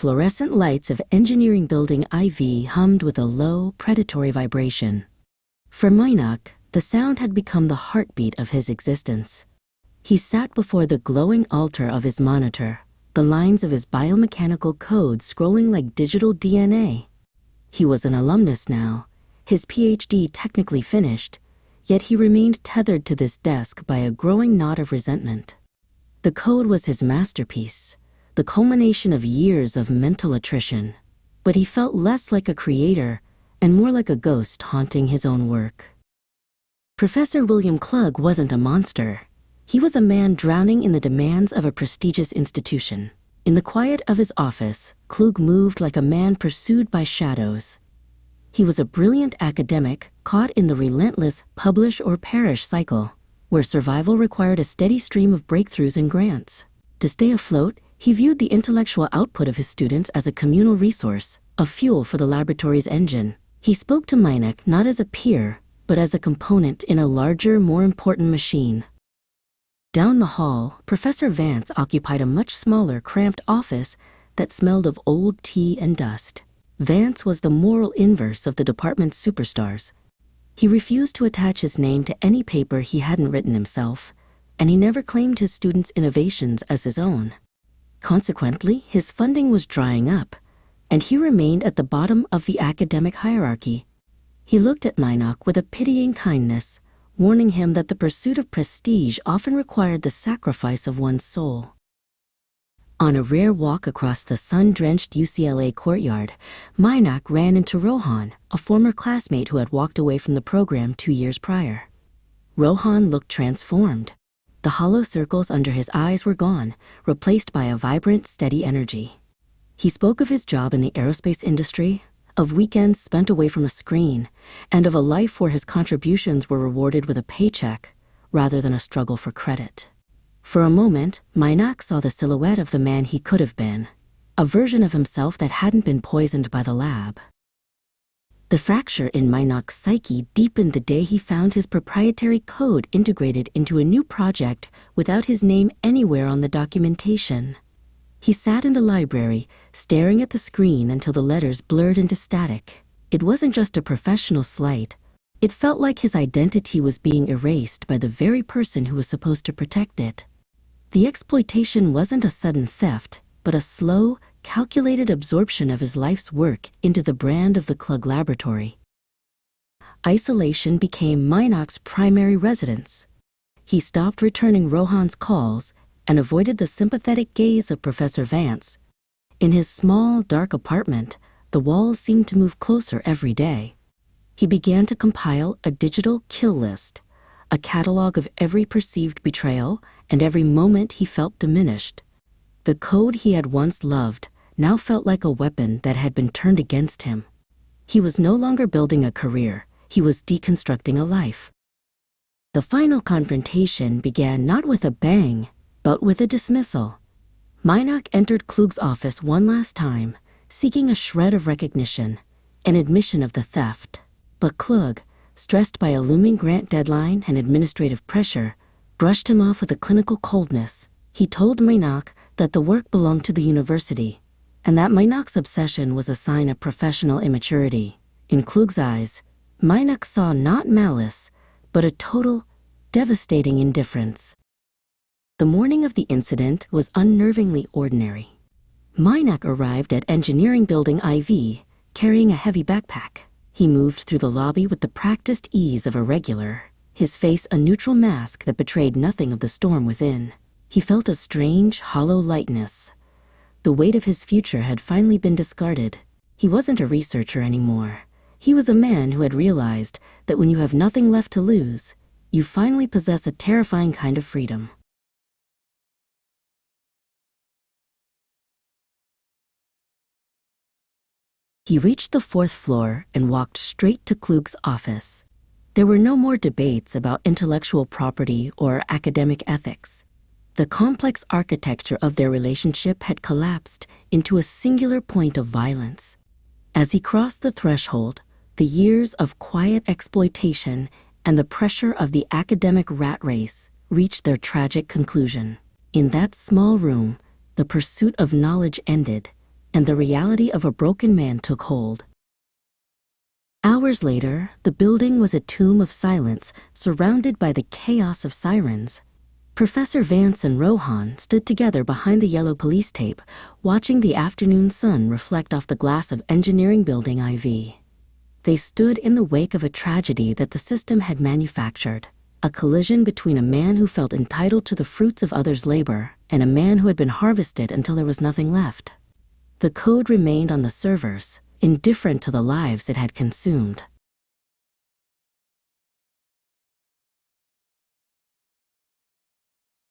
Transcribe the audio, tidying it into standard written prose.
fluorescent lights of engineering building IV hummed with a low, predatory vibration. For Meinach, the sound had become the heartbeat of his existence. He sat before the glowing altar of his monitor, the lines of his biomechanical code scrolling like digital DNA. He was an alumnus now, his PhD technically finished, yet he remained tethered to this desk by a growing knot of resentment. The code was his masterpiece, the culmination of years of mental attrition, but he felt less like a creator and more like a ghost haunting his own work. Professor William Klug wasn't a monster. He was a man drowning in the demands of a prestigious institution. In the quiet of his office, Klug moved like a man pursued by shadows. He was a brilliant academic caught in the relentless publish or perish cycle, where survival required a steady stream of breakthroughs and grants. To stay afloat, he viewed the intellectual output of his students as a communal resource, a fuel for the laboratory's engine. He spoke to Meinach not as a peer, but as a component in a larger, more important machine. Down the hall, Professor Vance occupied a much smaller, cramped office that smelled of old tea and dust. Vance was the moral inverse of the department's superstars. He refused to attach his name to any paper he hadn't written himself, and he never claimed his students' innovations as his own. Consequently, his funding was drying up, and he remained at the bottom of the academic hierarchy. He looked at Meinach with a pitying kindness, warning him that the pursuit of prestige often required the sacrifice of one's soul. On a rare walk across the sun-drenched UCLA courtyard, Meinach ran into Rohan, a former classmate who had walked away from the program 2 years prior. Rohan looked transformed. The hollow circles under his eyes were gone, replaced by a vibrant, steady energy. He spoke of his job in the aerospace industry, of weekends spent away from a screen, and of a life where his contributions were rewarded with a paycheck rather than a struggle for credit. For a moment, Meinach saw the silhouette of the man he could have been, a version of himself that hadn't been poisoned by the lab. The fracture in Meinach's psyche deepened the day he found his proprietary code integrated into a new project without his name anywhere on the documentation. He sat in the library, staring at the screen until the letters blurred into static. It wasn't just a professional slight. It felt like his identity was being erased by the very person who was supposed to protect it. The exploitation wasn't a sudden theft, but a slow, calculated absorption of his life's work into the brand of the Klug laboratory. Isolation became Meinach's primary residence. He stopped returning Rohan's calls and avoided the sympathetic gaze of Professor Vance. In his small, dark apartment, the walls seemed to move closer every day. He began to compile a digital kill list, a catalog of every perceived betrayal and every moment he felt diminished. The code he had once loved now felt like a weapon that had been turned against him. He was no longer building a career, he was deconstructing a life. The final confrontation began not with a bang, but with a dismissal. Meinach entered Klug's office one last time, seeking a shred of recognition, an admission of the theft. But Klug, stressed by a looming grant deadline and administrative pressure, brushed him off with a clinical coldness. He told Meinach that the work belonged to the university, and that Meinach's obsession was a sign of professional immaturity. In Klug's eyes, Meinach saw not malice, but a total, devastating indifference. The morning of the incident was unnervingly ordinary. Meinach arrived at Engineering Building IV, carrying a heavy backpack. He moved through the lobby with the practiced ease of a regular, his face a neutral mask that betrayed nothing of the storm within. He felt a strange, hollow lightness. The weight of his future had finally been discarded. He wasn't a researcher anymore. He was a man who had realized that when you have nothing left to lose, you finally possess a terrifying kind of freedom. He reached the 4th floor and walked straight to Klug's office. There were no more debates about intellectual property or academic ethics. The complex architecture of their relationship had collapsed into a singular point of violence. As he crossed the threshold, the years of quiet exploitation and the pressure of the academic rat race reached their tragic conclusion. In that small room, the pursuit of knowledge ended, and the reality of a broken man took hold. Hours later, the building was a tomb of silence, surrounded by the chaos of sirens. Professor Vance and Rohan stood together behind the yellow police tape, watching the afternoon sun reflect off the glass of Engineering Building IV. They stood in the wake of a tragedy that the system had manufactured, a collision between a man who felt entitled to the fruits of others' labor and a man who had been harvested until there was nothing left. The code remained on the servers, indifferent to the lives it had consumed.